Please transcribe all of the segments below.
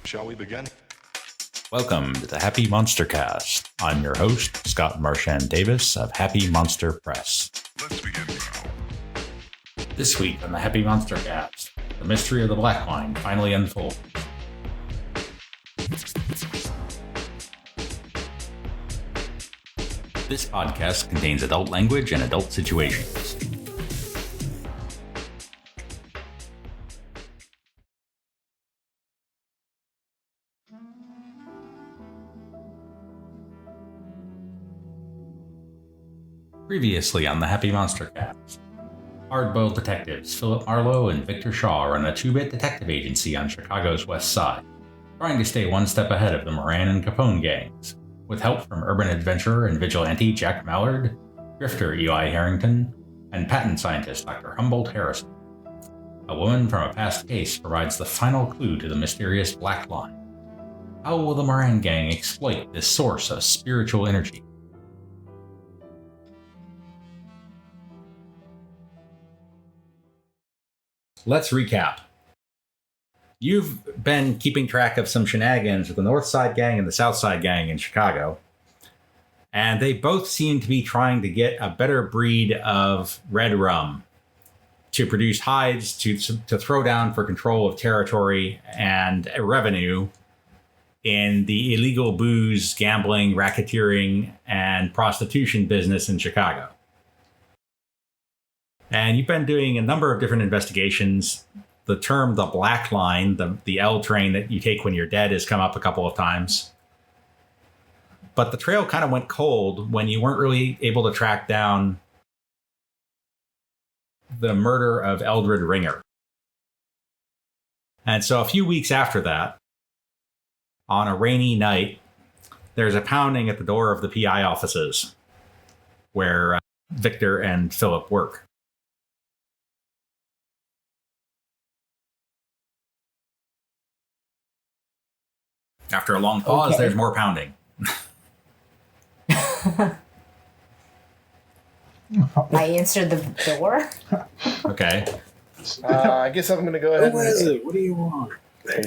Shall we begin? Welcome to the Happy MonsterCast. I'm your host, Scott Marchand Davis of Happy Monster Press. Let's begin now. This week on the Happy MonsterCast, the mystery of the Black Line finally unfolds. This podcast contains adult language and adult situations. Previously on the Happy MonsterCast, hard-boiled detectives Philip Marlowe and Victor Shaw run a two-bit detective agency on Chicago's west side, trying to stay one step ahead of the Moran and Capone gangs, with help from urban adventurer and vigilante Jack Mallard, drifter Eli Harrington, and patent scientist Dr. Humboldt Harrison. A woman from a past case provides the final clue to the mysterious Black Line. How will the Moran gang exploit this source of spiritual energy? Let's recap. You've been keeping track of some shenanigans with the North Side Gang and the South Side Gang in Chicago, and they both seem to be trying to get a better breed of red rum to produce hides to throw down for control of territory and revenue in the illegal booze, gambling, racketeering, and prostitution business in Chicago. And you've been doing a number of different investigations. The term the Black Line, the L train that you take when you're dead, has come up a couple of times. But the trail kind of went cold when you weren't really able to track down the murder of Eldred Ringer. And so a few weeks after that, on a rainy night, there's a pounding at the door of the PI offices where Victor and Philip work. After a long pause, There's more pounding. I answered the door. Okay. I guess I'm going to go ahead. What is it? What do you want?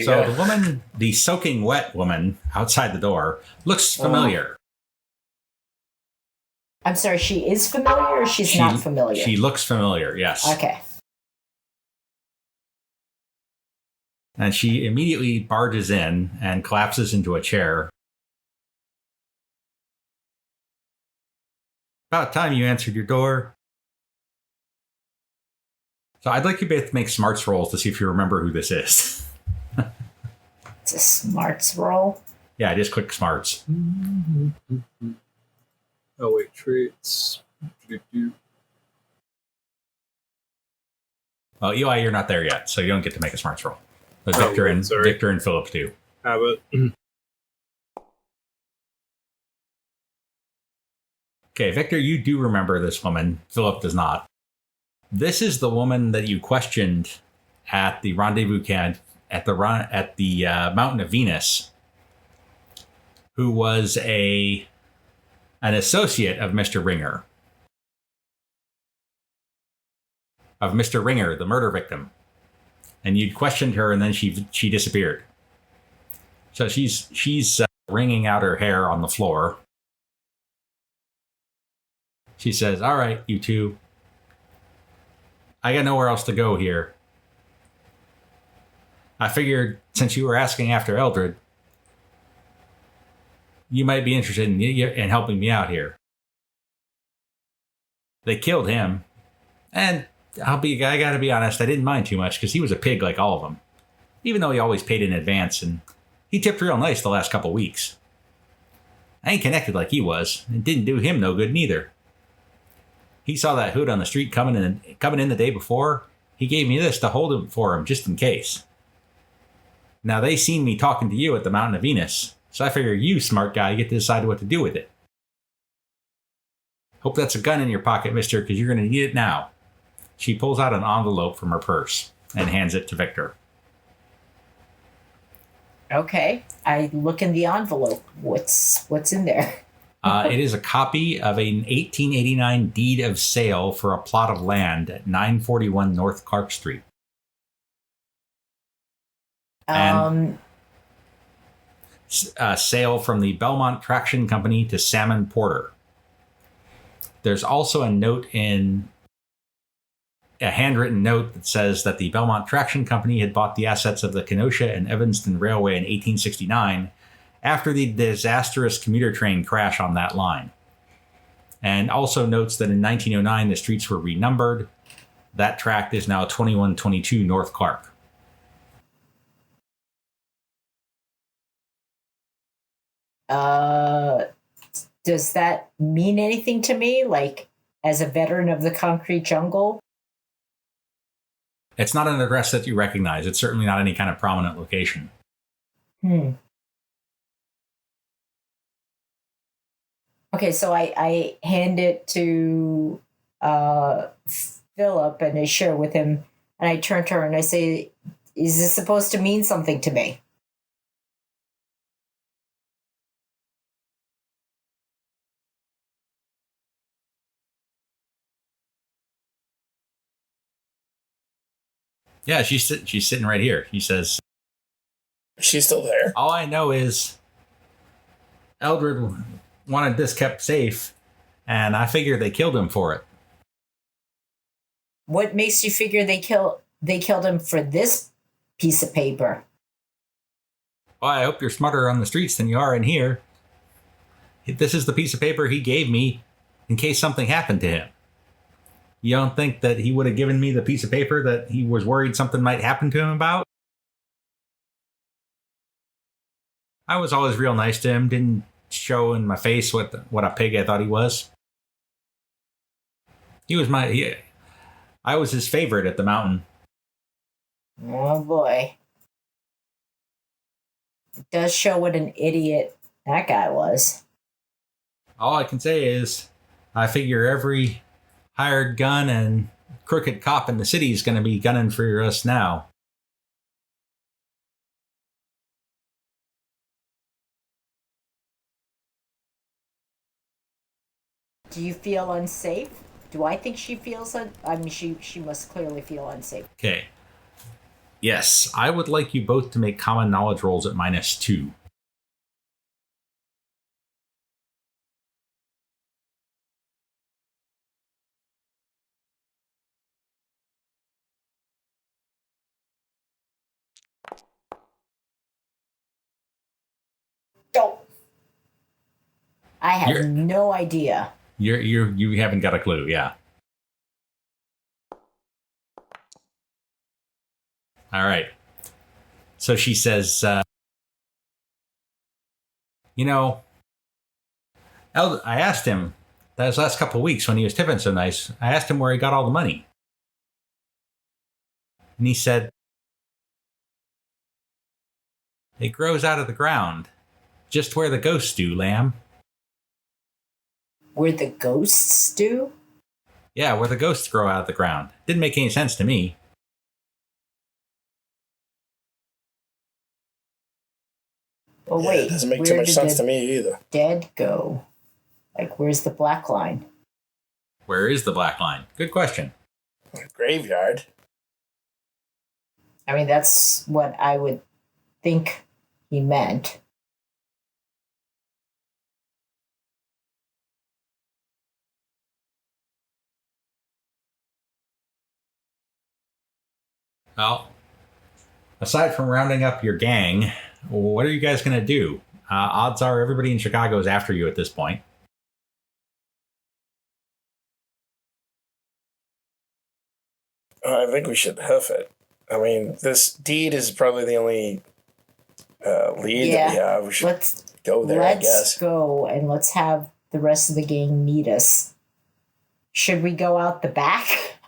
So the woman, the soaking wet woman outside the door, looks familiar. I'm sorry, she is familiar or she's not familiar? She looks familiar, yes. Okay. And she immediately barges in and collapses into a chair. About time you answered your door. So I'd like you both to make smarts rolls to see if you remember who this is. It's a smarts roll. Yeah, just click smarts. Oh, wait, traits. Well, Eli, you're not there yet, so you don't get to make a smarts roll. But Victor and Philip do. Have it. Okay, Victor, you do remember this woman. Philip does not. This is the woman that you questioned at the rendezvous camp at the Mountain of Venus, who was an associate of Mr. Ringer. Of Mr. Ringer, the murder victim. And you'd questioned her, and then she disappeared. So she's wringing out her hair on the floor. She says, "All right, you two. I got nowhere else to go here. I figured since you were asking after Eldred, you might be interested in helping me out here. They killed him, and I gotta be honest, I didn't mind too much because he was a pig like all of them. Even though he always paid in advance, and he tipped real nice the last couple weeks. I ain't connected like he was. It didn't do him no good neither. He saw that hood on the street coming in the day before. He gave me this to hold it for him just in case. Now they seen me talking to you at the Mountain of Venus, so I figure you, smart guy, get to decide what to do with it. Hope that's a gun in your pocket, mister, because you're going to need it now." She pulls out an envelope from her purse and hands it to Victor. Okay. I look in the envelope. What's in there? It is a copy of an 1889 deed of sale for a plot of land at 941 North Clark Street. And sail from the Belmont Traction Company to Salmon Porter. There's also a handwritten note that says that the Belmont Traction Company had bought the assets of the Kenosha and Evanston Railway in 1869 after the disastrous commuter train crash on that line. And also notes that in 1909, the streets were renumbered. That tract is now 2122 North Clark. Does that mean anything to me? Like, as a veteran of the concrete jungle? It's not an address that you recognize. It's certainly not any kind of prominent location. Okay, so I hand it to Philip and I share with him, and I turn to her and I say, is this supposed to mean something to me? Yeah, she's sitting right here. She says, She's still there. all I know is Eldred wanted this kept safe, and I figure they killed him for it. What makes you figure they killed him for this piece of paper? Well, I hope you're smarter on the streets than you are in here. This is the piece of paper he gave me in case something happened to him. You don't think that he would have given me the piece of paper that he was worried something might happen to him about? I was always real nice to him, didn't show in my face what a pig I thought he was. I was his favorite at the mountain. Oh boy. It does show what an idiot that guy was. All I can say is, I figure every hired gun and crooked cop in the city is going to be gunning for us now. Do you feel unsafe? Do I think she feels she must clearly feel unsafe. Okay. Yes, I would like you both to make common knowledge rolls at -2. Don't. I have You're- no idea. You haven't got a clue, yeah. All right. So she says, I asked him those last couple of weeks when he was tipping so nice, I asked him where he got all the money. And he said, it grows out of the ground, just where the ghosts do, lamb. Where the ghosts do? Yeah, where the ghosts grow out of the ground. Didn't make any sense to me. Oh wait, It doesn't make where too much did sense the to me either. dead go? Like, where's the black line? Where is the black line? Good question. Graveyard. I mean, that's what I would think he meant. Well, aside from rounding up your gang, what are you guys going to do? Odds are everybody in Chicago is after you at this point. I think we should hoof it. I mean, this deed is probably the only lead that we have. We should Let's go there, I guess. go and let's have the rest of the gang meet us. Should we go out the back?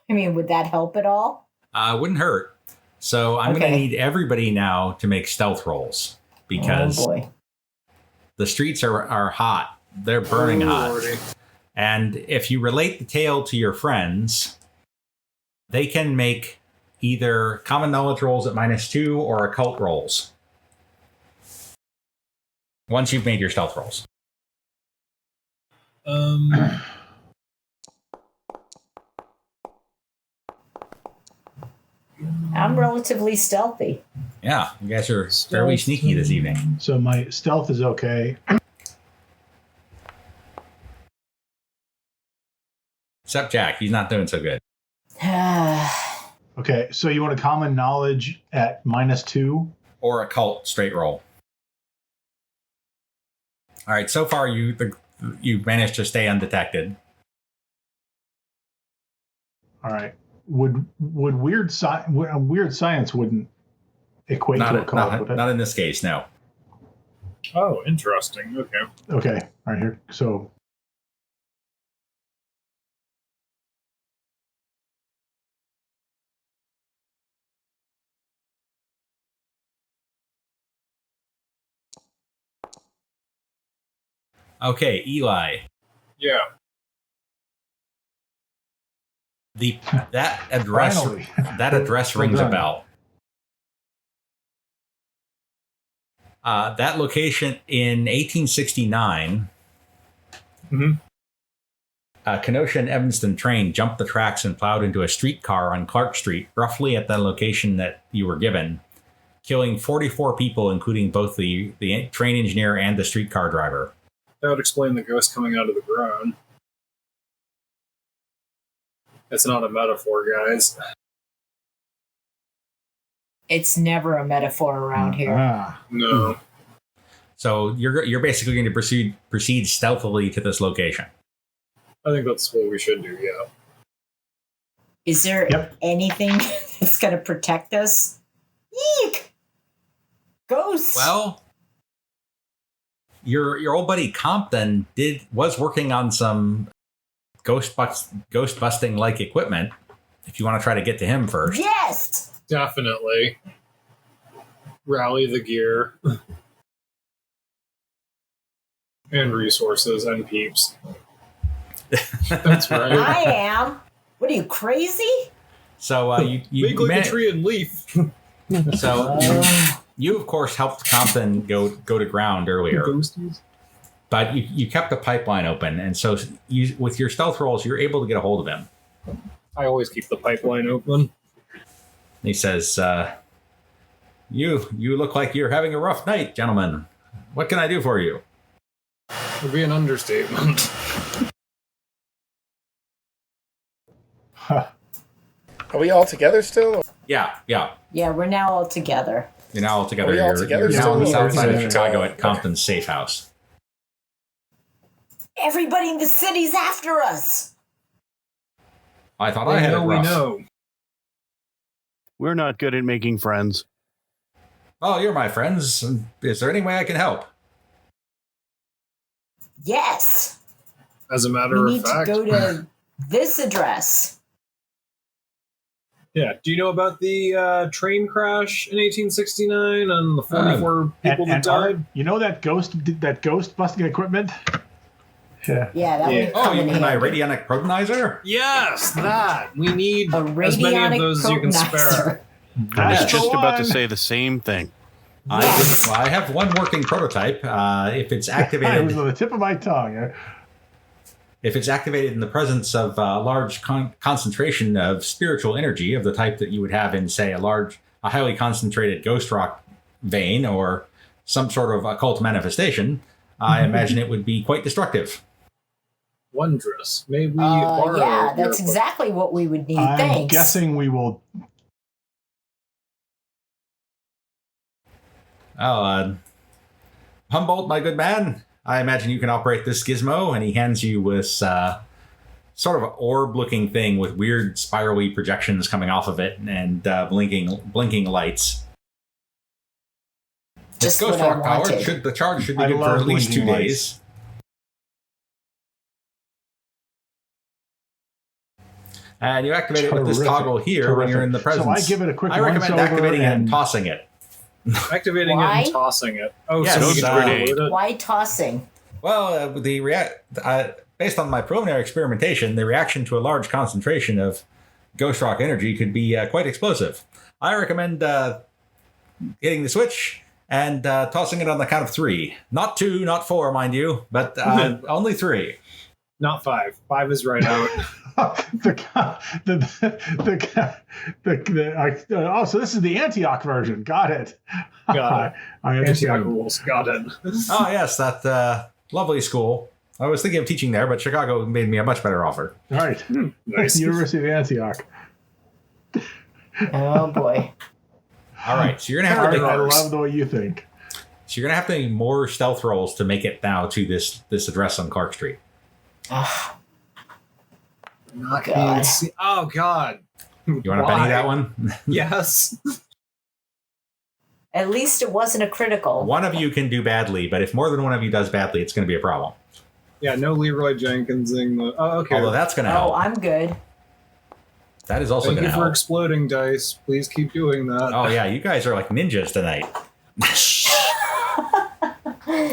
I mean, would that help at all? Wouldn't hurt. So I'm going to Okay. need everybody now to make stealth rolls because Oh boy. the streets are hot. They're burning hot. Lordy. And if you relate the tale to your friends, they can make either common knowledge rolls at -2 or occult rolls. Once you've made your stealth rolls. I'm relatively stealthy. Yeah, you guys are fairly sneaky this evening. So my stealth is okay. Except Jack, he's not doing so good. Okay, so you want a common knowledge at -2? Or occult straight roll. All right, so far you managed to stay undetected. All right. Would weird science wouldn't equate to occult, would it? Not in this case, no. Oh, interesting. Okay. Okay. All right, here. So Okay, Eli. Yeah. That address Finally. that address rings a done. bell. That location in 1869, a Kenosha and Evanston train jumped the tracks and plowed into a streetcar on Clark Street, roughly at the location that you were given, killing 44 people, including both the train engineer and the streetcar driver. That would explain the ghost coming out of the ground. It's not a metaphor, guys. It's never a metaphor around here. No. So you're basically going to proceed stealthily to this location. I think that's what we should do, yeah. Is there Yep. anything that's going to protect us? Eek! Ghosts! Well, your old buddy Compton was working on some ghost busting like equipment. If you want to try to get to him first. Yes! Definitely. Rally the gear. And resources and peeps. That's right. I am. What are you, crazy? So you Make like a tree and leaf. So you of course helped Compton go to ground earlier, Ghosties. but you kept the pipeline open, and so with your stealth rolls, you're able to get a hold of him. I always keep the pipeline open. He says, "You look like you're having a rough night, gentlemen. What can I do for you?" Would be an understatement. Huh. Are we all together still? Yeah. Yeah, we're now all together. You're now all together. Are we all You're together now on the still? south side of Yeah. Chicago at Compton's safe house. Everybody in the city's after us. I thought I had it rough. We know. We're not good at making friends. Oh, you're my friends. Is there any way I can help? Yes. As a matter We of need fact. to go to this address. Yeah. Do you know about the train crash in 1869 and the 44 people that Art, died? you know that ghost busting equipment? Yeah. Yeah, that Yeah. would Oh, come you in mean my handy. radionic protonizer? Yes, that. We need A as many of radionic those as you can spare. protonizer. I was That's just the about to one. say the same thing. I have one working prototype. If it's It was activated, on the tip of my tongue. if it's activated in the presence of a large concentration of spiritual energy of the type that you would have in, say, a highly concentrated ghost rock vein or some sort of occult manifestation, I imagine it would be quite destructive. Wondrous. May we borrow Yeah, your- that's exactly what we would need. I'm Thanks. guessing we will. Oh, Humboldt, my good man, I imagine you can operate this gizmo. And he hands you this sort of orb-looking thing with weird spirally projections coming off of it and blinking lights. Just Ghost what I rock power. wanted. The charge should be I good for love at least 2 blinking days. And you activate it with this Terrific. toggle here when you're in the presence. So I give it a quick I recommend once-over activating it and and- tossing it. Activating Why? it and tossing it. Oh, Yes, so we it's can grenade. reload it? Why tossing? Well, based on my preliminary experimentation, the reaction to a large concentration of ghost rock energy could be quite explosive. I recommend hitting the switch and tossing it on the count of 3. Not 2, not 4, mind you, but only 3. Not 5. 5 is right out. So this is the Antioch version. Got it. Got it. I Antioch understand. rules. Got it. Oh, yes, that lovely school. I was thinking of teaching there, but Chicago made me a much better offer. All right. Nice. University of Antioch. Oh boy. All right, so you're going to have to I make love the way you think. So you're gonna have to make more stealth rolls to make it now to this address on Clark Street. Ugh. Not God. being seen. Oh, God. You want to Benny that one? Yes. At least it wasn't a critical. One of you can do badly, but if more than one of you does badly, it's going to be a problem. Yeah, no Leroy Jenkinsing. Oh, okay. Although that's going to Oh, help. I'm good. That is also Thank going you to for help. exploding dice. Please keep doing that. Oh yeah, you guys are like ninjas tonight.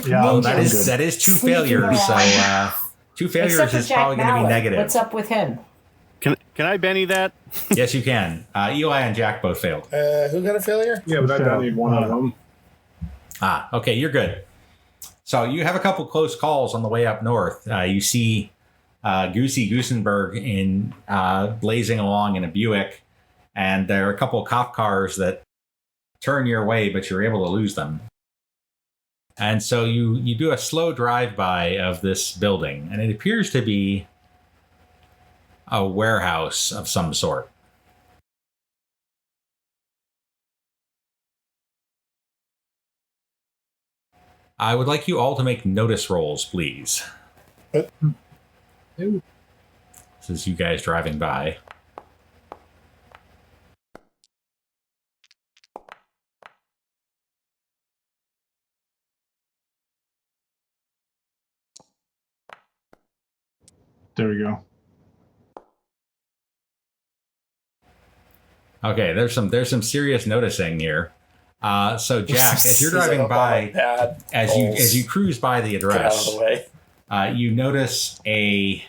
Yeah, Well, Ninjas. that is 2 Sneaking failures. So around. 2 failures Except for is Jack probably going to be Mallett. negative. What's up with him? Can I Benny that? Yes, you can. Eli and Jack both failed. Who got a failure? Yeah, but I don't need one of them. Okay, you're good. So you have a couple close calls on the way up north. You see Goosey Goosenberg blazing along in a Buick, and there are a couple cop cars that turn your way, but you're able to lose them. And so you do a slow drive-by of this building, and it appears to be a warehouse of some sort. I would like you all to make notice rolls, please. Ooh. This is you guys driving by. There we go. Okay, there's some serious noticing here. So Jack, as you're driving by, as you cruise by the Get out of address, the way. you notice a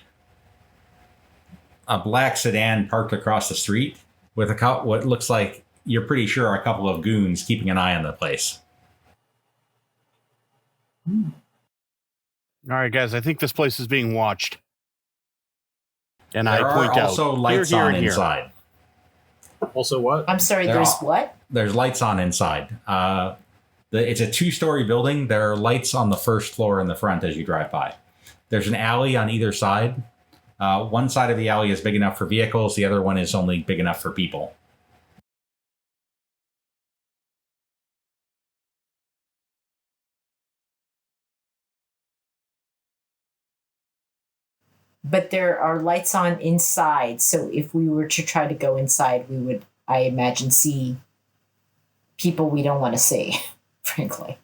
black sedan parked across the street with what looks like, you're pretty sure, are a couple of goons keeping an eye on the place. All right, guys. I think this place is being watched. And There I point are out. also lights here, on here. inside. Also, what? I'm sorry, They're there's all- what? There's lights on inside. It's a 2-story building. There are lights on the first floor in the front as you drive by. There's an alley on either side. One side of the alley is big enough for vehicles. The other one is only big enough for people. But there are lights on inside, so if we were to try to go inside, we would, I imagine, see people we don't want to see, frankly.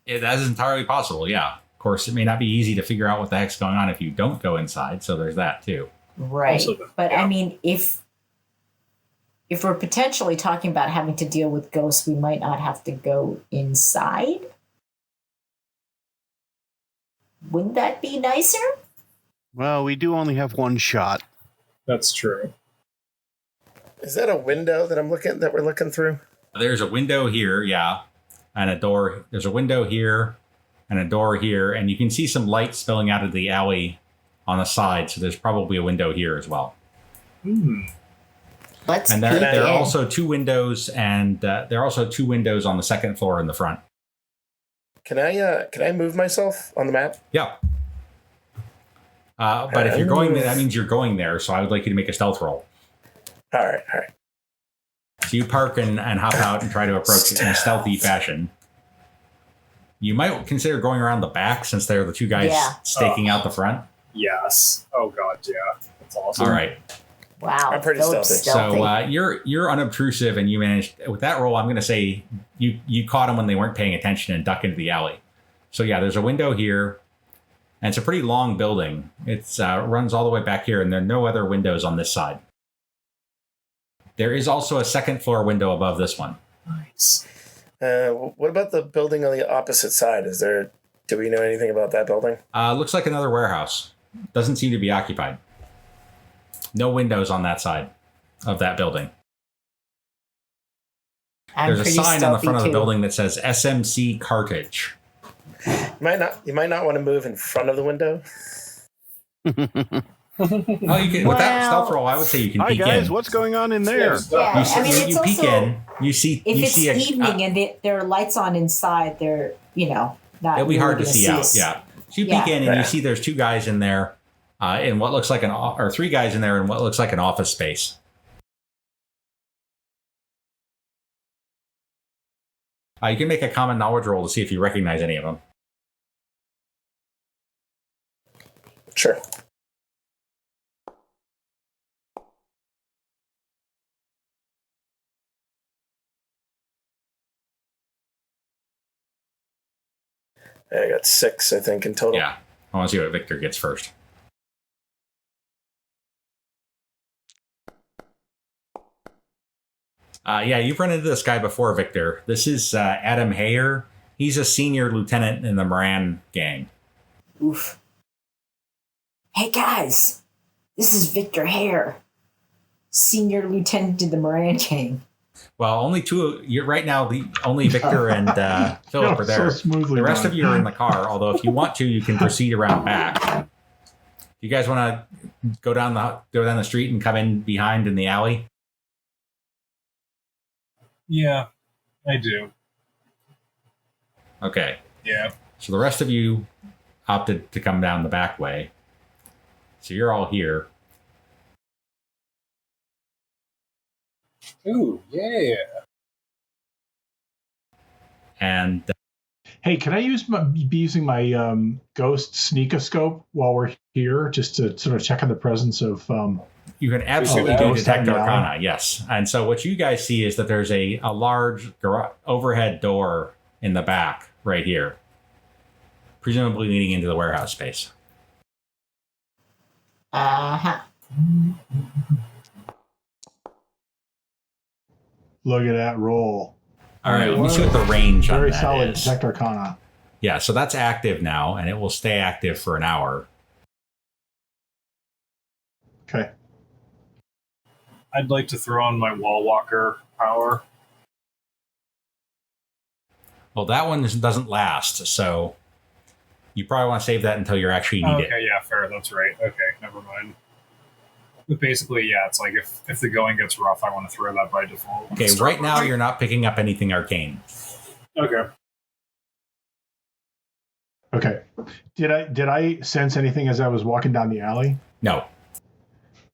That is entirely possible, yeah. Of course, it may not be easy to figure out what the heck's going on if you don't go inside, so there's that too. Right. Also, But yeah. I mean, if we're potentially talking about having to deal with ghosts, we might not have to go inside. Wouldn't that be nicer? Well, we do only have one shot. That's true. Is that a window that we're looking through? There's a window here, yeah, and a door. There's a window here and a door here, and you can see some light spilling out of the alley on the side, so there's probably a window here as well. Let's And peek there are in. also 2 windows, and there are also 2 windows on the second floor in the front. Can I move myself on the map? Yeah. But if you're going there, that means you're going there, so I would like you to make a stealth roll. All right. So you park and hop out and try to approach it in a stealthy fashion. You might consider going around the back, since they're the 2 guys staking out the front. Yes. Oh, God, yeah. That's awesome. All right. Wow. I'm pretty so stealthy. So you're unobtrusive, and you managed with that roll. I'm going to say you caught them when they weren't paying attention and duck into the alley. So yeah, there's a window here, and it's a pretty long building. It's runs all the way back here, and there are no other windows on this side. There is also a second floor window above this one. Nice. What about the building on the opposite side? Do we know anything about that building? Looks like another warehouse. Doesn't seem to be occupied. No windows on that side of that building. I'm There's a pretty sign on the stealthy, front of the too. building that says SMC Cartage. You might not want to move in front of the window. Oh, you can with that stealth roll. I would say you can Hi peek guys, in. what's going on in there? Yeah, You, see, I mean, it's you peek also in. You see. if you it's see evening and there are lights on inside, they're not. It'll be really hard to gonna see out. us. Yeah. So you peek in and you see there's two guys in there, in what looks like or three guys in there in what looks like an office space. You can make a common knowledge roll to see if you recognize any of them. Sure. I got 6, I think, in total. Yeah. I want to see what Victor gets first. Yeah, you've run into this guy before, Victor. This is Adam Hayer. He's a senior lieutenant in the Moran gang. Oof. Hey guys, this is Victor Hare, senior lieutenant in the Moran gang. Well, only two. You're right now. Only Victor and Philip are there. So smoothly The rest done. of you are in the car. Although, if you want to, you can proceed around back. You guys want to go down the street and come in behind in the alley? Yeah, I do. Okay. Yeah. So the rest of you opted to come down the back way. So you're all here. Ooh, yeah. And Hey, can I be using my ghost sneakoscope while we're here, just to sort of check on the presence of? you can absolutely do ghost detect down the alley? arcana, yes. And so what you guys see is that there's a large overhead door in the back right here, presumably leading into the warehouse space. Uh-huh. Look at that roll. All right, let me see what the range on Very that solid is. detect arcana. Yeah, so that's active now, and it will stay active for an hour. Okay. I'd like to throw on my wall walker power. Well, that one doesn't last, so you probably want to save that until you actually need it. Okay, yeah, fair. That's right. Okay, never mind. But basically, yeah, it's like if the going gets rough, I want to throw that by default. Okay, right now you're not picking up anything arcane. Okay. Okay. Did I sense anything as I was walking down the alley? No.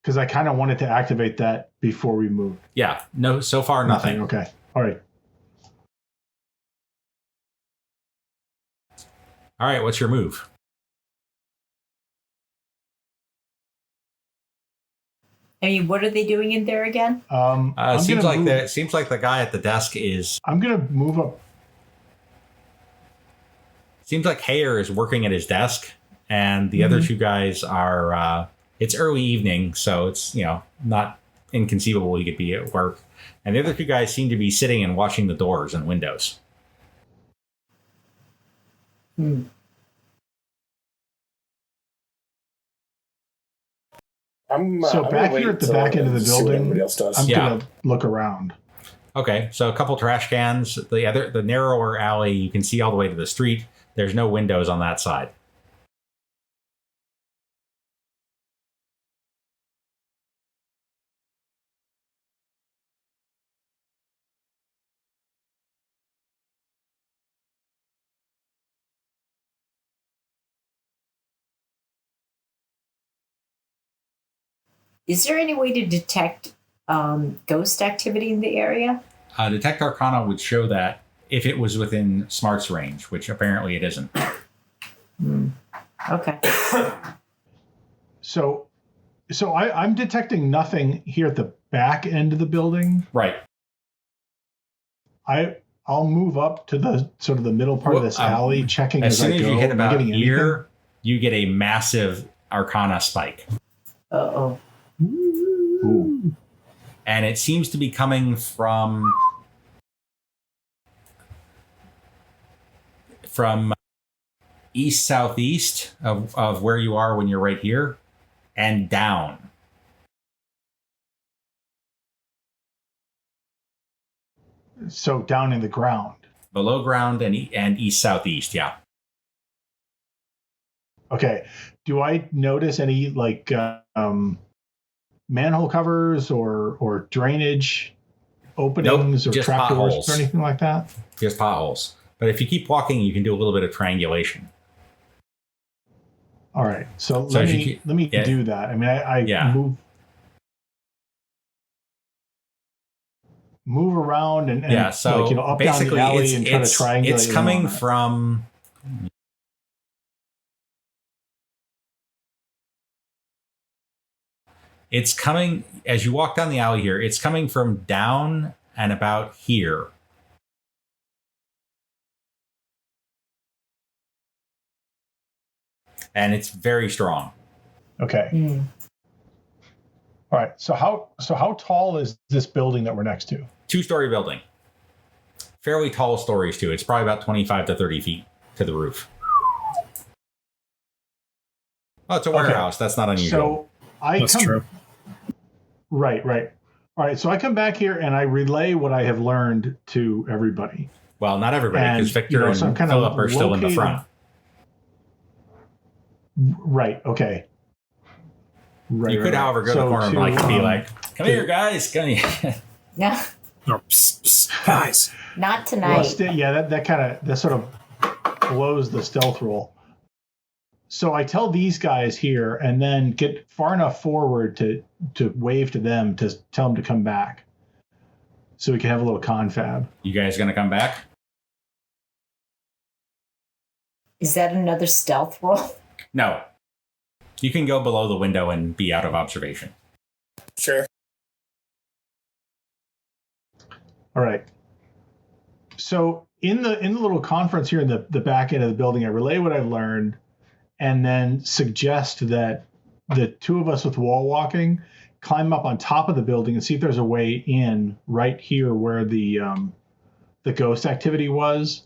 Because I kind of wanted to activate that before we moved. Yeah, no. So far, nothing. Okay. All right. All right, what's your move? I mean, what are they doing in there again? Seems like the guy at the desk is. I'm gonna move up. Seems like Hayer is working at his desk, and the other two guys are. It's early evening, so it's not inconceivable he could be at work, and the other two guys seem to be sitting and watching the doors and windows. I'm back here at the back end of the building, I'm Yeah. gonna look around. Okay, so a couple trash cans. The narrower alley, you can see all the way to the street. There's no windows on that side. Is there any way to detect ghost activity in the area? Detect Arcana would show that if it was within Smart's range, which apparently it isn't. Okay. So I'm detecting nothing here at the back end of the building. Right. I'll move up to the sort of the middle part of this alley, checking As soon I as go. you hit Am I about getting here, you get a massive Arcana spike. Uh-oh. Ooh. And it seems to be coming from east southeast of where you are when you're right here and down. So down in the ground. Below ground and east southeast, yeah. Okay. Do I notice any like manhole covers or drainage openings or just trapdoors potholes. or anything like that? Just potholes. But if you keep walking, you can do a little bit of triangulation. All right. So So let as you me keep- let me yeah. do that. I mean, I Yeah. move around and Yeah, so like, up down the basically alley and try to triangulate. it's coming along that. from... It's coming, as you walk down the alley here, it's coming from down and about here. And it's very strong. Okay. Mm. All right. So how tall is this building that we're next to? 2-story building. Fairly tall stories, too. It's probably about 25 to 30 feet to the roof. Oh, it's a warehouse. That's not unusual. So That's true. Right. All right. So I come back here and I relay what I have learned to everybody. Well, not everybody, And, because Victor and so I'm kind of Philip are still in the located- front. Right. Okay. Right. You could, however, go to the corner and be like, come here, guys. Come here. No, Or, psst, psst, guys. not Well, tonight. that sort of blows the stealth roll. So I tell these guys here, and then get far enough forward to wave to them to tell them to come back, so we can have a little confab. You guys going to come back? Is that another stealth roll? No. You can go below the window and be out of observation. Sure. All right. So in the little conference here in the back end of the building, I relay what I've learned, and then suggest that the two of us with wall walking climb up on top of the building and see if there's a way in right here where the ghost activity was,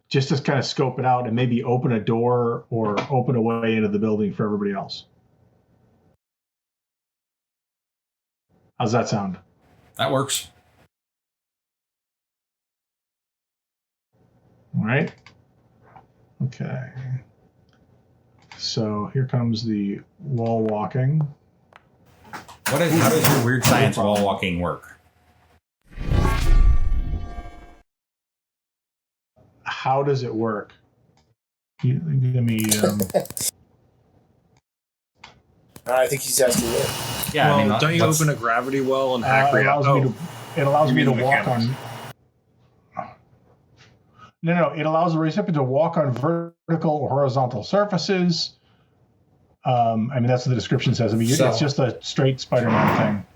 just to kind of scope it out and maybe open a door or open a way into the building for everybody else. How's that sound? That works. All right. Okay. So here comes the wall walking. How does your weird science wall walking work? How does it work? Give me. I think he's asking you. Yeah, Well, I mean, don't you let's- open a gravity well and hack it allows You me mean to the walk mechanics. on. No. It allows the recipient to walk on vertical or horizontal surfaces. I mean, that's what the description says. I mean, So- it's just a straight Spider-Man thing.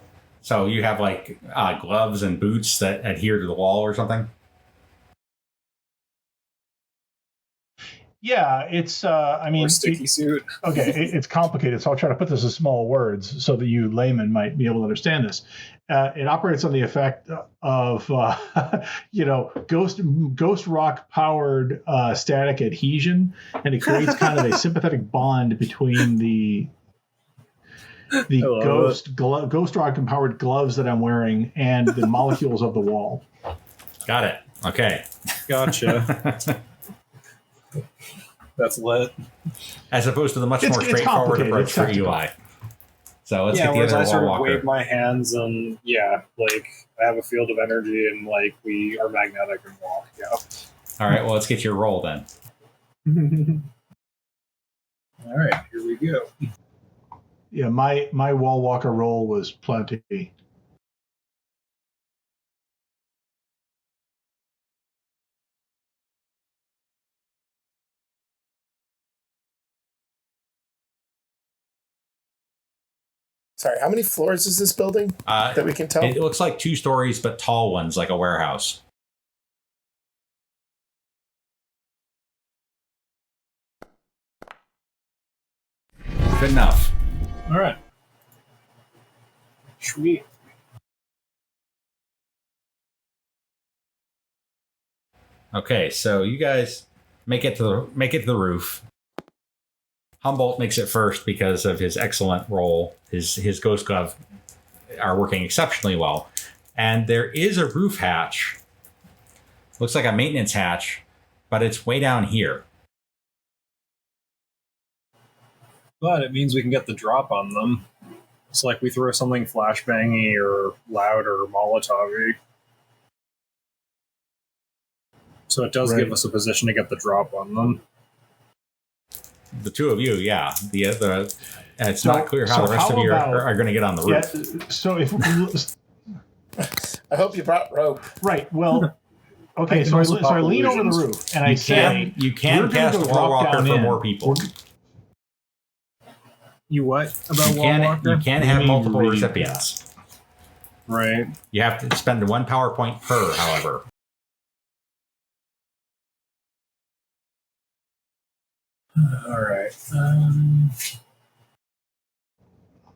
So you have like gloves and boots that adhere to the wall or something? Yeah, it's. I mean, or sticky suit. okay, it's complicated, so I'll try to put this in small words so that you laymen might be able to understand this. It operates on the effect of, ghost rock powered static adhesion, and it creates kind of a sympathetic bond between the love ghost rock powered gloves that I'm wearing and the molecules of the wall. Got it. Okay. Gotcha. That's lit. As opposed to the much more It's straightforward complicated. approach It's for technical. UI. So let's Yeah, get the whereas I other sort wall of walker. wave my hands and like I have a field of energy and like we are magnetic and walk. All right, well, let's get your roll then. All right, here we go. Yeah, my wall walker roll was plenty. Sorry, how many floors is this building that we can tell? It looks like 2 stories, but tall ones, like a warehouse. Good enough. All right. Sweet. Okay, so you guys make it to the roof. Humboldt makes it first because of his excellent roll. His ghost glove are working exceptionally well, and there is a roof hatch. Looks like a maintenance hatch, but it's way down here. But it means we can get the drop on them. It's like we throw something flashbangy or loud or Molotov-y. So it does give us a position to get the drop on them. The two of you, yeah. It's not clear how the rest of you are going to get on the roof. Yeah, so if I hope you brought rope. Right. Well, okay. So I lean over the roof and I say, "You can cast a wall walker for more people. You what about wall walker? You can have multiple recipients. Right. You have to spend 1 power point per, however." All right.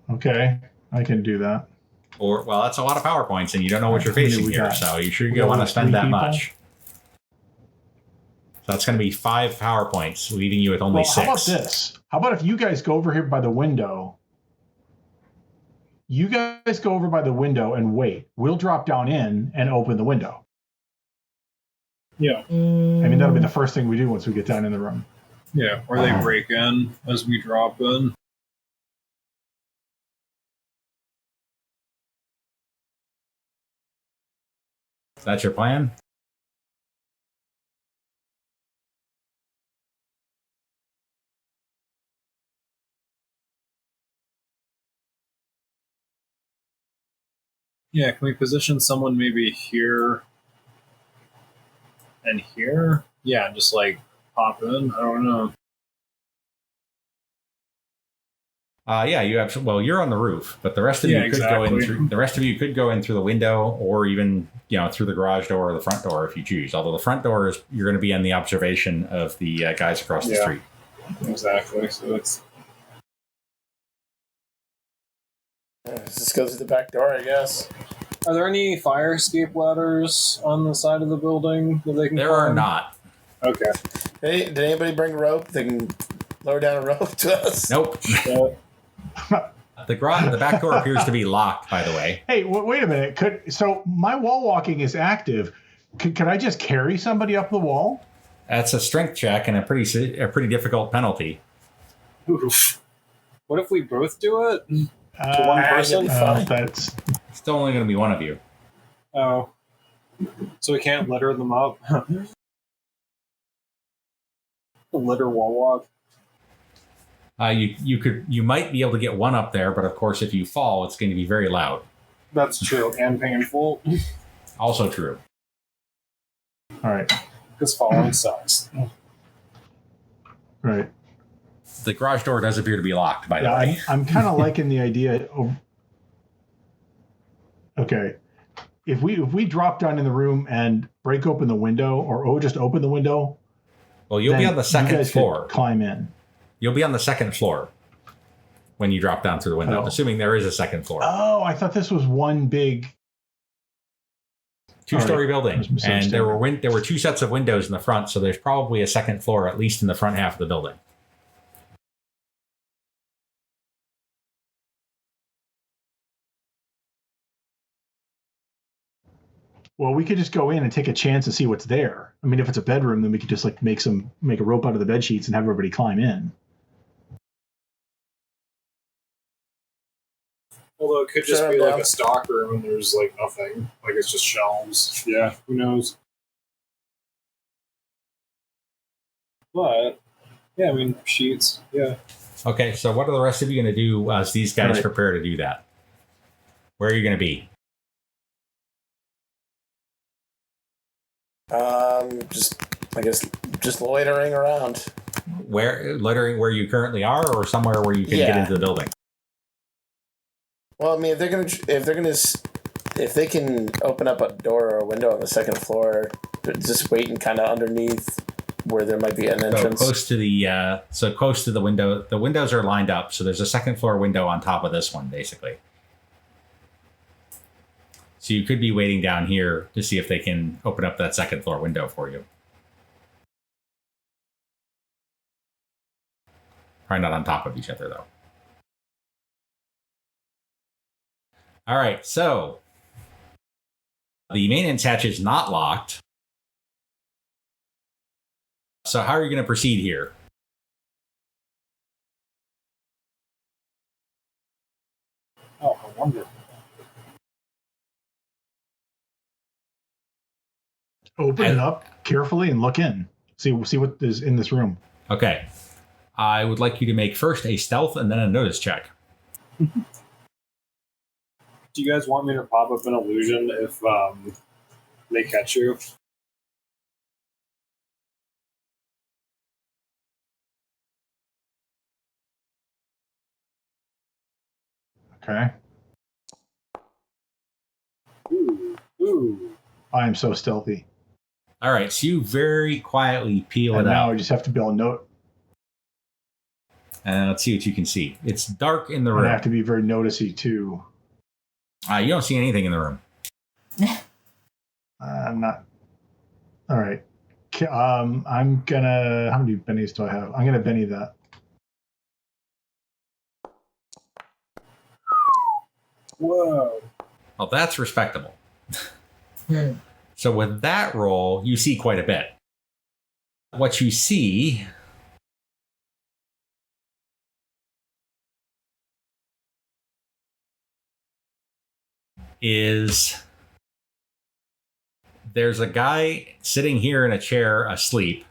Okay, I can do that. Or that's a lot of power points, and you don't know what you're facing here, so you sure you want to spend that much. So that's going to be 5 power points, leaving you with only 6. How about this? How about if you guys go over here by the window? You guys go over by the window and wait. We'll drop down in and open the window. Yeah. I mean, that'll be the first thing we do once we get down in the room. Yeah, or they break in as we drop in. That's your plan? Yeah, can we position someone maybe here and here? Yeah, just like pop in. I don't know. Yeah, you have. Well, you're on the roof, but the rest of you could go in through. The rest of you could go in through the window, or even through the garage door or the front door if you choose. Although the front door is you're going to be in the observation of the guys across the street. Exactly. So it's. Let's just go through the back door, I guess. Are there any fire escape ladders on the side of the building that they can? There are not. Okay. Hey, did anybody bring rope? They can lower down a rope to us. Nope. The back door appears to be locked, by the way. Hey, wait a minute. So my wall walking is active. Could I just carry somebody up the wall? That's a strength check and a pretty difficult penalty. Oof. What if we both do it? To one person? That's still only going to be one of you. Oh. So we can't litter them up? Litter wall walk? You might be able to get one up there, but of course, if you fall, it's going to be very loud. That's true, and painful. Also true. All right. Because falling sucks. Right. The garage door does appear to be locked, by the way. I'm kind of liking the idea of. Okay, if we drop down in the room and break open the window, or just open the window. Well, you'll be on the second floor. Climb in. You'll be on the second floor when you drop down through the window, assuming there is a second floor. Oh, I thought this was one big 2-story building, and there were 2 sets of windows in the front, so there's probably a second floor, at least in the front half of the building. Well, we could just go in and take a chance to see what's there. I mean, if it's a bedroom, then we could just make a rope out of the bed sheets and have everybody climb in. Although it could just be like a stock room and there's like nothing. Like it's just shelves. Yeah, who knows? But, yeah, I mean, sheets. Yeah. Okay, so what are the rest of you going to do as these guys prepare to do that? Where are you going to be? Just loitering around. Loitering where you currently are, or somewhere where you can get into the building? Well, I mean, if they can open up a door or a window on the second floor, just waiting kind of underneath where there might be an entrance. Close to the window. The windows are lined up, so there's a second floor window on top of this one, basically. So you could be waiting down here to see if they can open up that second floor window for you. Probably not on top of each other, though. All right, so the maintenance hatch is not locked. So how are you going to proceed here? Open it up carefully and look in. See what is in this room. Okay. I would like you to make first a stealth and then a notice check. Do you guys want me to pop up an illusion if they catch you? Okay. Ooh. I am so stealthy. All right, so you very quietly peel And it now out. I just have to be able to note. And let's see what you can see. It's dark in the I room. have to be very noticey too. You don't see anything in the room. I'm not. All right. I'm gonna. How many bennies do I have? I'm gonna Benny that. Whoa. Well, that's respectable. So with that roll, you see quite a bit. What you see is there's a guy sitting here in a chair asleep.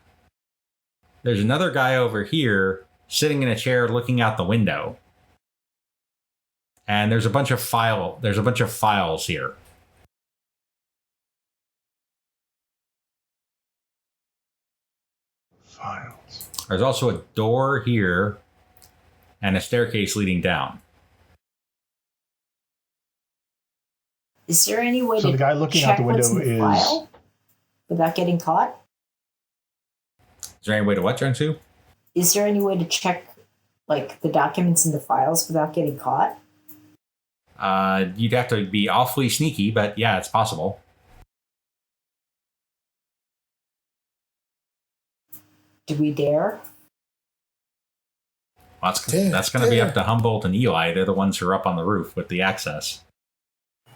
There's another guy over here sitting in a chair looking out the window. And there's a bunch of files here. Files. There's also a door here and a staircase leading down. Is there any way So to the guy looking out check the what's window in the is- file without getting caught? Is there any way to what, Jung Soo? Is there any way to check like the documents in the files without getting caught? You'd have to be awfully sneaky, but yeah, it's possible. Do we dare? Well, that's going to be up to Humboldt and Eli. They're the ones who are up on the roof with the access.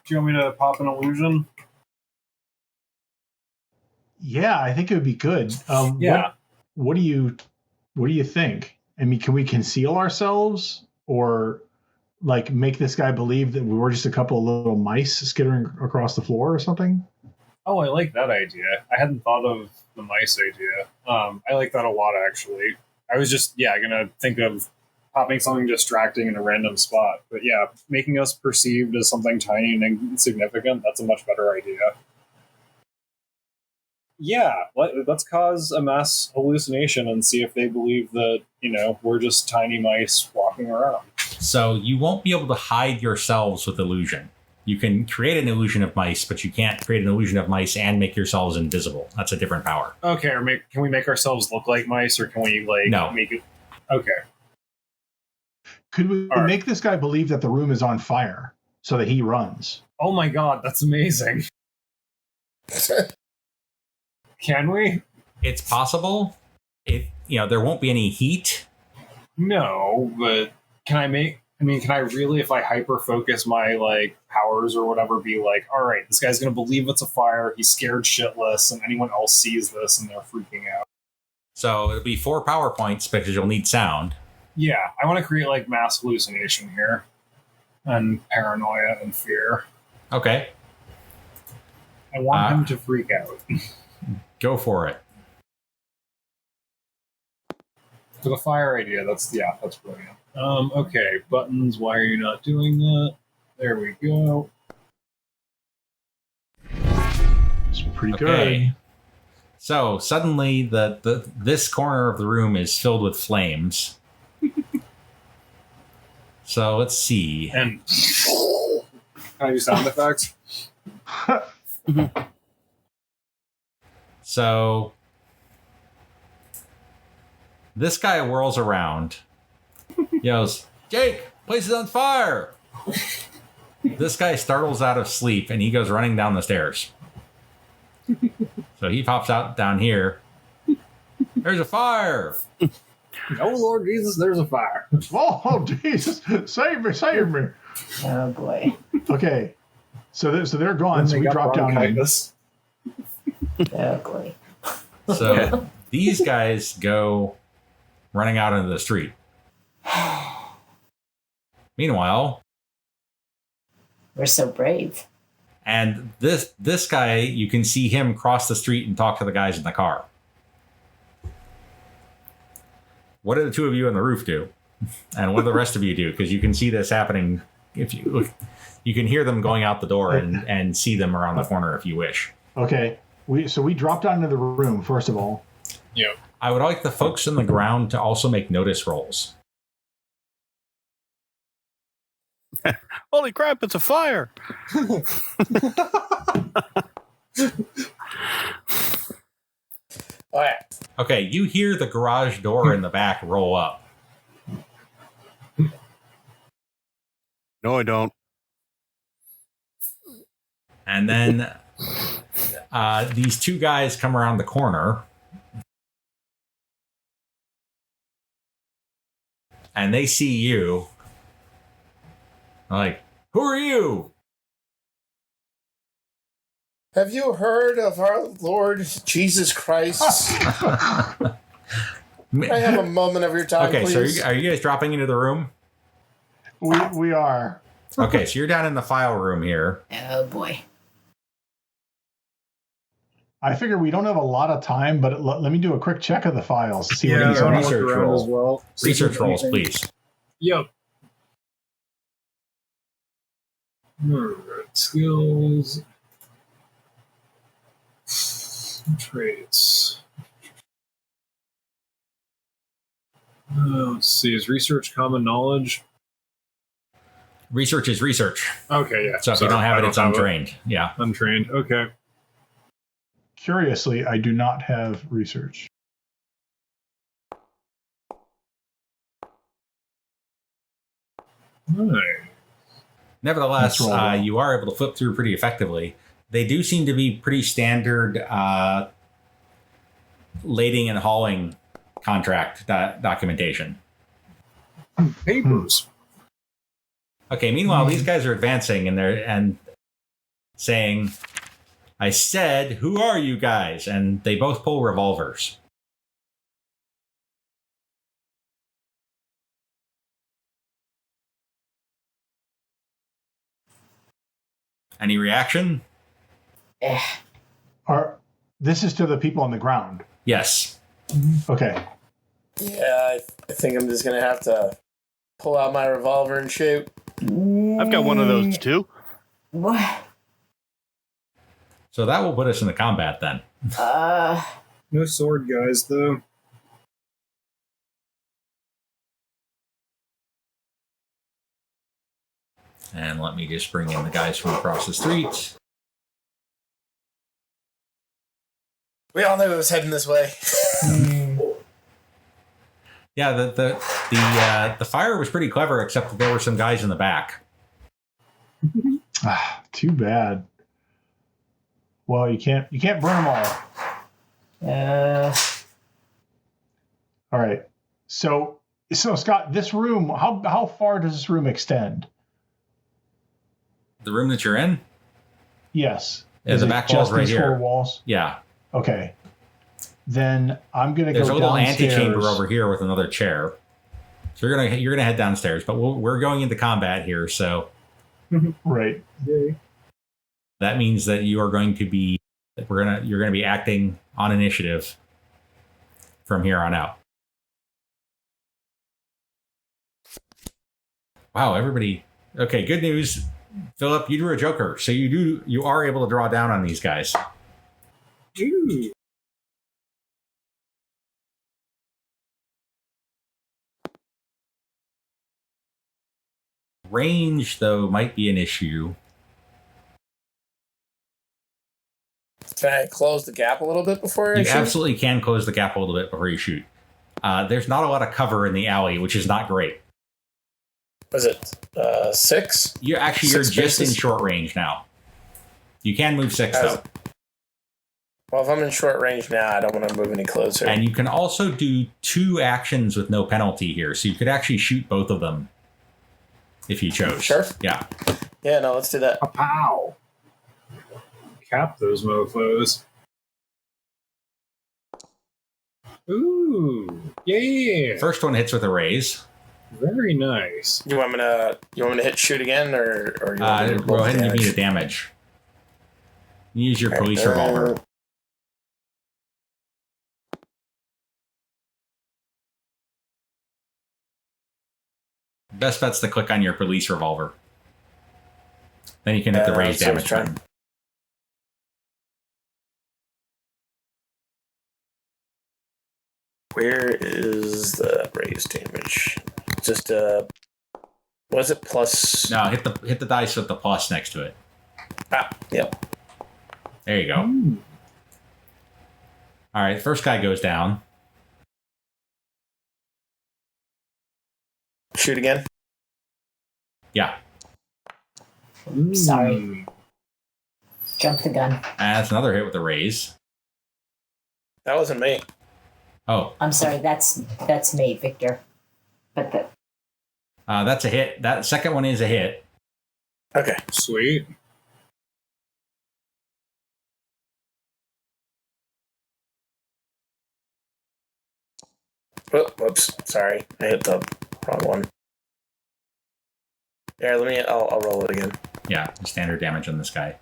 Do you want me to pop an illusion? Yeah, I think it would be good. Yeah. What do you think? I mean, can we conceal ourselves or like make this guy believe that we were just a couple of little mice skittering across the floor or something? Oh, I like that idea. I hadn't thought of the mice idea. I like that a lot, actually. I was just, gonna think of popping something distracting in a random spot. But yeah, making us perceived as something tiny and insignificant, that's a much better idea. Yeah, let's cause a mass hallucination and see if they believe that, we're just tiny mice walking around. So you won't be able to hide yourselves with illusion. You can create an illusion of mice, but you can't create an illusion of mice and make yourselves invisible. That's a different power. Okay, can we make ourselves look like mice, or can we, No. make it... Okay. Could we All right. make this guy believe that the room is on fire so that he runs? Oh my god, that's amazing. Can we? It's possible. There won't be any heat. No, but can I really, if I hyper focus my powers or whatever, be like, all right, this guy's gonna believe it's a fire, he's scared shitless, and anyone else sees this and they're freaking out. So it'll be 4 power points because you'll need sound. Yeah, I want to create mass hallucination here, and paranoia and fear. Okay, I want him to freak out. go for it. For the fire idea, that's brilliant. Okay, buttons, why are you not doing that? There we go. It's pretty Okay. good. So suddenly this corner of the room is filled with flames. So let's see. And can I do sound effects? So this guy whirls around, yells, "Jake, place is on fire!" This guy startles out of sleep and he goes running down the stairs. So he pops out down here. There's a fire! Oh Lord Jesus, there's a fire. Oh, Jesus. Save me. Oh boy. Okay. So they're gone. So we drop down in. Oh boy. So these guys go running out into the street. Meanwhile, We're so brave. And this guy, you can see him cross the street and talk to the guys in the car. What do the two of you on the roof do? And what do the rest of you do? Because you can see this happening. If you can hear them going out the door and see them around the corner if you wish. Okay. We dropped down into the room, first of all. Yeah. I would like the folks on the ground to also make notice rolls. Holy crap, it's a fire! All right. Okay, you hear the garage door in the back roll up. No, I don't. And then these two guys come around the corner. And they see you. Like, who are you? Have you heard of our Lord Jesus Christ? Can I have a moment of your time, Okay, please? so are you guys dropping into the room? We are. Okay, so you're down in the file room here. Oh boy. I figure we don't have a lot of time, but let me do a quick check of the files to see Yeah, what I he's want on. to look research around roll. as well. See if Research there's rolls, anything. please. Yep. Alright, skills. Traits. Let's see, is research common knowledge? Research is research. Okay, yeah. So if you Sorry, don't have I it, it's untrained. Yeah. Untrained, okay. Curiously, I do not have research. Nice. Nevertheless, Let's roll well. you are able to flip through pretty effectively. They do seem to be pretty standard lading and hauling contract documentation. Papers. Okay, meanwhile, these guys are advancing and saying, I said, who are you guys? And they both pull revolvers. Any reaction? Eh. This is to the people on the ground. Yes. Okay. Yeah, I think I'm just going to have to pull out my revolver and shoot. I've got one of those too. What? So that will put us into combat then. No sword guys, though. And let me just bring in the guys from across the street. We all knew it was heading this way. Yeah, the fire was pretty clever, except that there were some guys in the back. Too bad. Well, you can't burn them all. All right. So Scott, this room, how far does this room extend? The room that you're in? Yes. Yeah, Is the it back just wall's right these here. four walls? Yeah. Okay. Then I'm gonna There's go a little downstairs. antechamber over here with another chair. So you're gonna head downstairs, but we're going into combat here, so Right. Yay. that means that you're going to be acting on initiative from here on out. Wow, everybody. Okay, good news. Philip, you drew a joker, so you are able to draw down on these guys. Ooh. Range, though, might be an issue. Can I close the gap a little bit before I You shoot? absolutely can close the gap a little bit before you shoot. There's not a lot of cover in the alley, which is not great. Was it 6? You're just Spaces? in short range now. You can move 6, As- though. Well, if I'm in short range now, I don't want to move any closer. And you can also do 2 actions with no penalty here, so you could actually shoot both of them if you chose. Sure. Yeah. Yeah, no, let's do that. Pow! Cap those mofos. Ooh, yeah. First one hits with a raise. Very nice. You want me to hit shoot again, or you want me to roll Go ahead and give me damage? the damage. Use your police revolver. Best bet's to click on your police revolver. Then you can hit the raise damage button. Where is the raise damage? Just was it plus? No, hit the dice with the plus next to it. Yep. There you go. All right, first guy goes down. Shoot again. Yeah. Sorry. Jump the gun. And that's another hit with a raise. That wasn't me. Oh. I'm sorry, that's me, Victor. But that's a hit. That second one is a hit. Okay. Sweet. Whoops. Sorry. I hit the wrong one. There, I'll roll it again. Yeah, standard damage on this guy.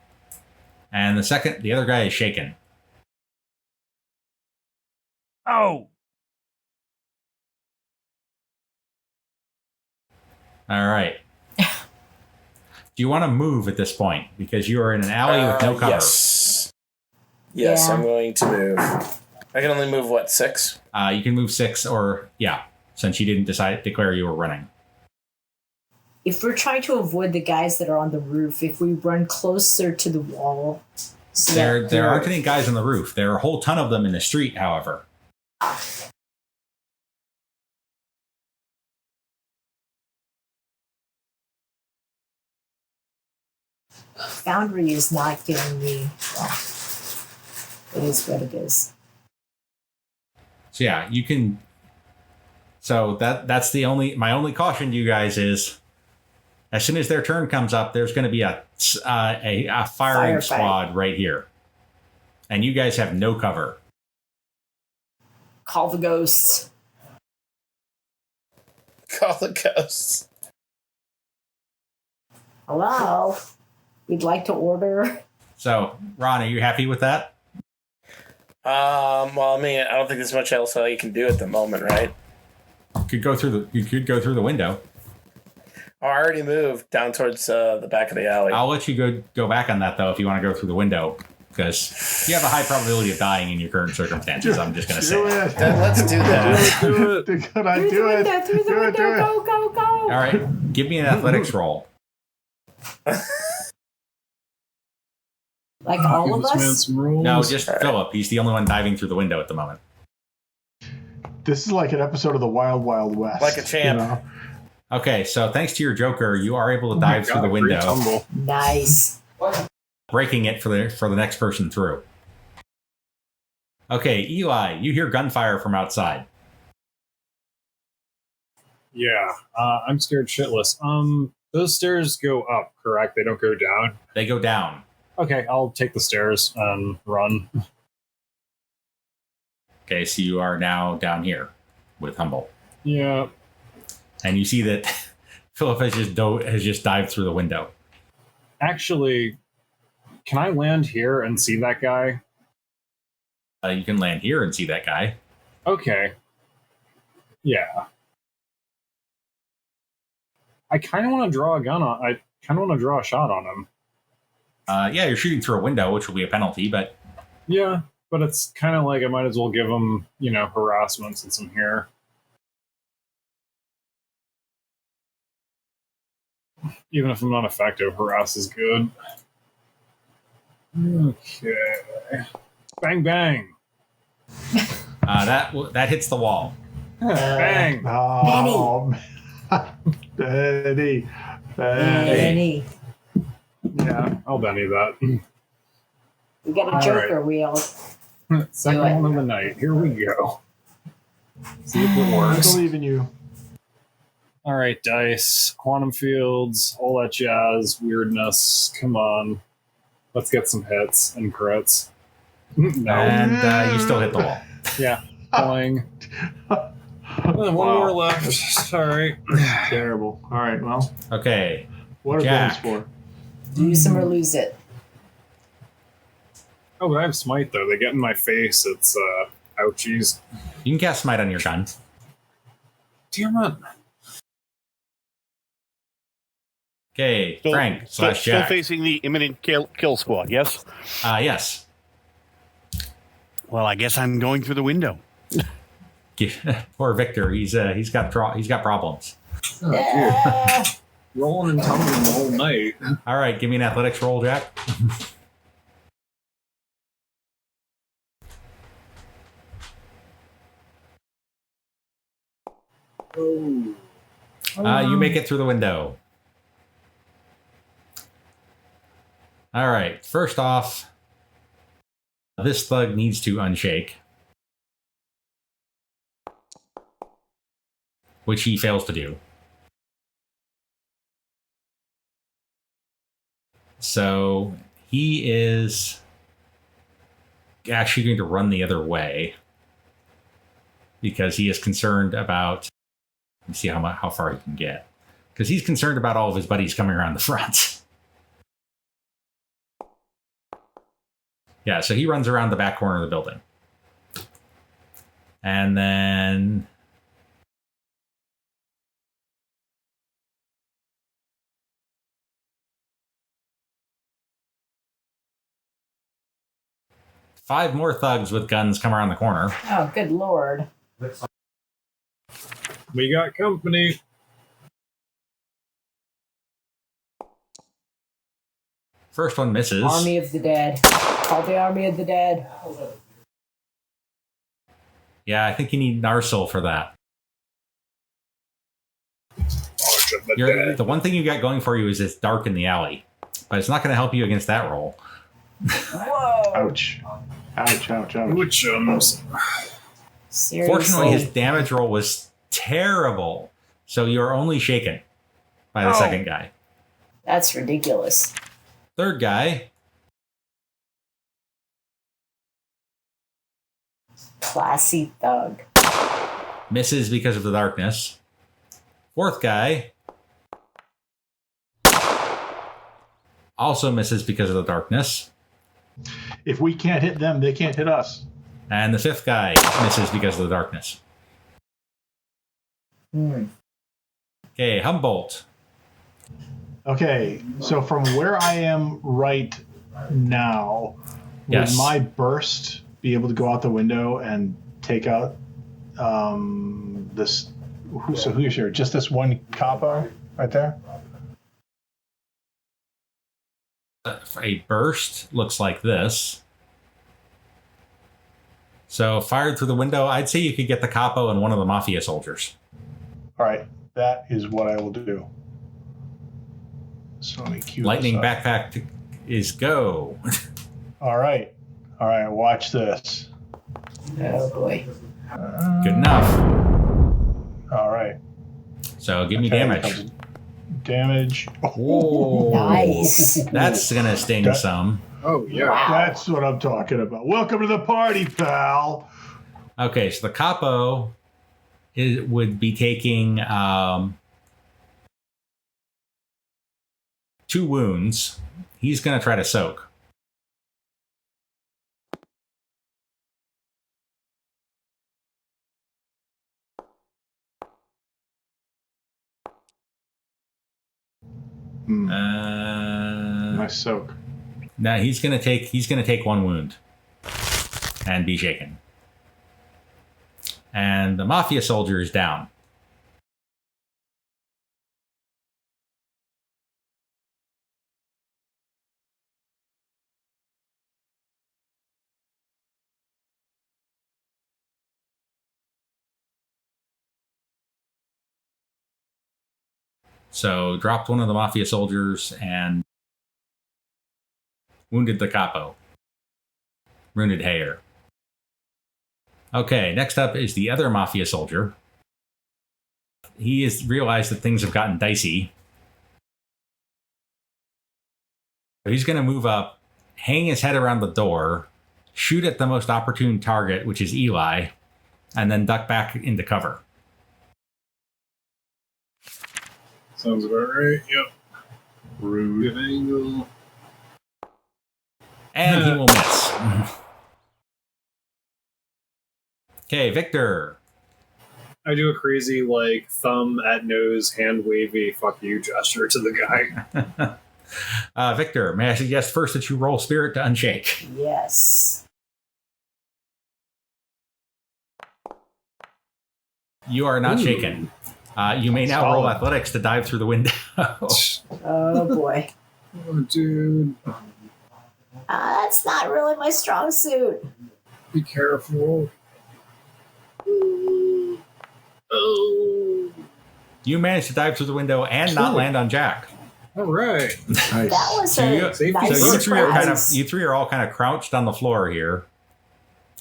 And the other guy is shaken. Oh! All right. Do you want to move at this point? Because you are in an alley with no cover. Yes, Yeah. I'm going to move. I can only move, 6? You can move 6 since you didn't declare you were running. if we're trying to avoid the guys that are on the roof, if we run closer to the wall. So there aren't any guys on the roof. There are a whole ton of them in the street, however. Foundry is not giving me. Well, it is what it is. So yeah, you can. So that's my only caution to you guys is, as soon as their turn comes up, there's going to be a firing squad right here, and you guys have no cover. Call the ghosts. Call the ghosts. Hello. We'd like to order. So, Ron, are you happy with that? Well, I mean, I don't think there's much else you can do at the moment, right? You could go through the window. Oh, I already moved down towards the back of the alley. I'll let you go back on that though if you want to go through the window, because you have a high probability of dying in your current circumstances. I'm just going to say. Then let's do that. Do it. Could I do it? Through the window. Go, go, go. All right, give me an athletics roll. Like all of us? No, just Philip. He's the only one diving through the window at the moment. This is like an episode of the Wild Wild West. Like a champ. You know? Okay, so thanks to your Joker, you are able to dive through the window, Nice. breaking it for the next person through. Okay, Eli, you hear gunfire from outside. Yeah, I'm scared shitless. Those stairs go up, correct? They don't go down? They go down. Okay, I'll take the stairs and run. Okay, so you are now down here with Humble. Yeah. And you see that Philip has just dived through the window. Actually, can I land here and see that guy? You can land here and see that guy. Okay. Yeah. I kind of want to draw a shot on him. Yeah, you're shooting through a window, which will be a penalty, but... Yeah, but it's kind of like I might as well give him, harassment since I'm here. Even if I'm not effective, harass is good. Okay. Bang, bang. That hits the wall. Bang. Oh, Benny. Benny. Yeah, I'll Benny that. We got a Joker wheel. Second one of the night. Here we go. See if it I works. believe in you. All right, dice, quantum fields, all that jazz, weirdness. Come on. Let's get some hits and crits. No. And you still hit the wall. Yeah. Boing. One more left. Sorry. Terrible. All right, well, Okay. what are Jack. those for? Use them or lose it. Oh, but I have smite though. They get in my face. It's ouchies. You can cast smite on your gun. Damn it. Okay, Frank / Still Jack. facing the imminent kill squad, yes? Yes. Well, I guess I'm going through the window. Poor Victor. He's got problems. Yeah. Rolling and tumbling the whole night. All right, give me an athletics roll, Jack. Oh. You make it through the window. All right. First off, this thug needs to unshake, which he fails to do. So he is actually going to run the other way because he is concerned about. Let me see how far he can get, because he's concerned about all of his buddies coming around the front. Yeah, so he runs around the back corner of the building. And then five more thugs with guns come around the corner. Oh, good lord. We got company. First one misses. Army of the Dead. Call the Army of the Dead. Yeah, I think you need Narsil for that. The one thing you got going for you is it's dark in the alley, but it's not going to help you against that roll. Whoa. Ouch. Ouch, ouch, ouch. Which Seriously. Fortunately, his damage roll was terrible, so you're only shaken by the second guy. That's ridiculous. Third guy. Classy thug. Misses because of the darkness. Fourth guy. Also misses because of the darkness. If we can't hit them, they can't hit us. And the fifth guy misses because of the darkness. Okay, Humboldt. Okay, so from where I am right now, Yes. would my burst be able to go out the window and take out this? So who's here? Just this one capo right there? A burst looks like this. So fired through the window, I'd say you could get the capo and one of the mafia soldiers. All right, that is what I will do. So let me cue Lightning this up. backpack is go. All right, watch this. Oh boy. Good enough. All right. So give me Okay, damage. Damage. Whoa. Nice. That's going to sting That- some. Oh, yeah. Wow. That's what I'm talking about. Welcome to the party, pal. Okay, so the capo would be taking 2 wounds. He's going to try to soak. Nice soak. Now he's going to take 1 wound and be shaken. And the mafia soldier is down. So dropped one of the mafia soldiers and wounded the capo. Wounded Hayer. Okay, next up is the other mafia soldier. He has realized that things have gotten dicey. So he's going to move up, hang his head around the door, shoot at the most opportune target, which is Eli, and then duck back into cover. Sounds about right. Yep. Rude. Good angle. And he will miss. Okay, Victor. I do a crazy, like, thumb at nose, hand wavy, fuck you gesture to the guy. Victor, may I suggest first that you roll spirit to unshake? Yes. You are not shaken. You may now roll athletics to dive through the window. Oh, boy. Oh, dude. That's not really my strong suit. Be careful. Oh. You managed to dive through the window and not land on Jack. All right. Nice. That was So a you nice surprise. you three are all kind of crouched on the floor here.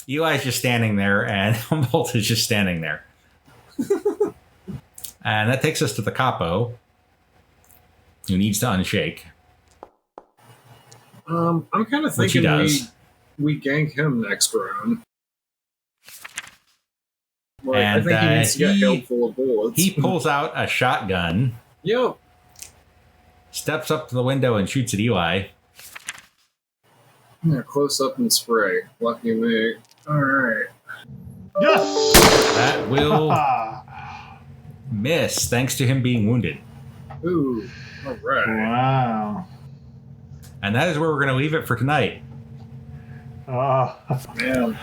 Eli's just standing there, and Humboldt is just standing there. And that takes us to the capo, who needs to unshake. I'm kind of Which he thinking does. we gank him next round. Like, I And think he needs to get held full of bullets. He pulls out a shotgun, Yep. steps up to the window, and shoots at Eli. Yeah, close up and spray. Lucky me. All right. Yes! That will miss, thanks to him being wounded. Ooh. All right. Wow. And that is where we're going to leave it for tonight. Man.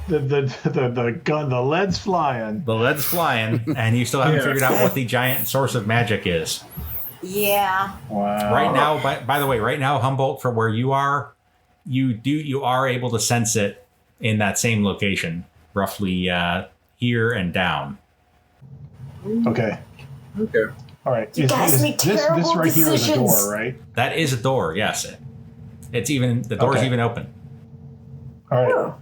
The gun, the lead's flying. The lead's flying, and you still haven't Yeah. figured out what the giant source of magic is. Yeah. Wow. Right now, by the way, right now, Humboldt, from where you are able to sense it in that same location, roughly here and down. Okay. Okay. All right. You guys make this terrible right here is a decisions. door, right? That is a door. Yes, it's even the door's Okay. even open. All right. Oh.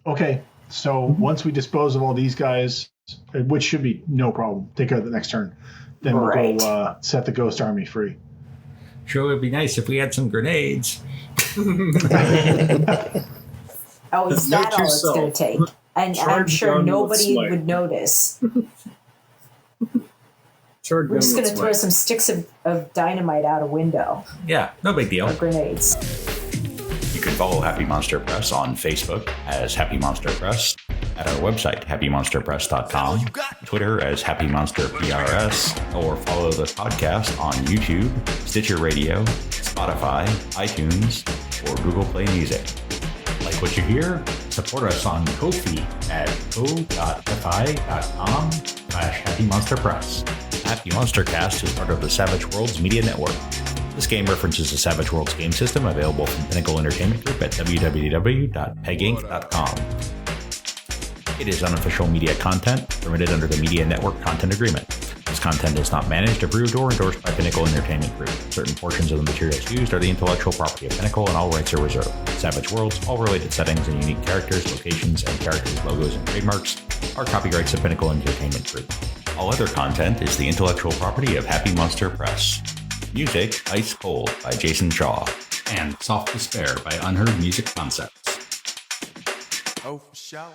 Okay. So once we dispose of all these guys, which should be no problem, take care of the next turn, then we'll Right. go set the ghost army free. Sure, would be nice if we had some grenades. Oh, is Note that all it's going yourself. to take? And I'm Charge sure gun with nobody smite. would notice. Charge We're just gun going to with throw smite. some sticks of dynamite out a window Yeah, no big deal. or grenades. You can follow Happy Monster Press on Facebook as Happy Monster Press, at our website, happymonsterpress.com, Twitter as Happy Monster PRS, or follow the podcast on YouTube, Stitcher Radio, Spotify, iTunes, or Google Play Music. Like what you hear? Support us on Ko-fi at ko.fi.com/Happy Monster Press. Happy MonsterCast is part of the Savage Worlds Media Network. This game references the Savage Worlds game system available from Pinnacle Entertainment Group at www.peginc.com. It is unofficial media content permitted under the Media Network Content Agreement. This content is not managed, approved, or endorsed by Pinnacle Entertainment Group. Certain portions of the materials used are the intellectual property of Pinnacle, and all rights are reserved. Savage Worlds, all related settings and unique characters, locations, and characters' logos and trademarks are copyrights of Pinnacle Entertainment Group. All other content is the intellectual property of Happy Monster Press. Music, Ice Cold by Jason Shaw. And Soft Despair by Unheard Music Concepts. Oh, for sure.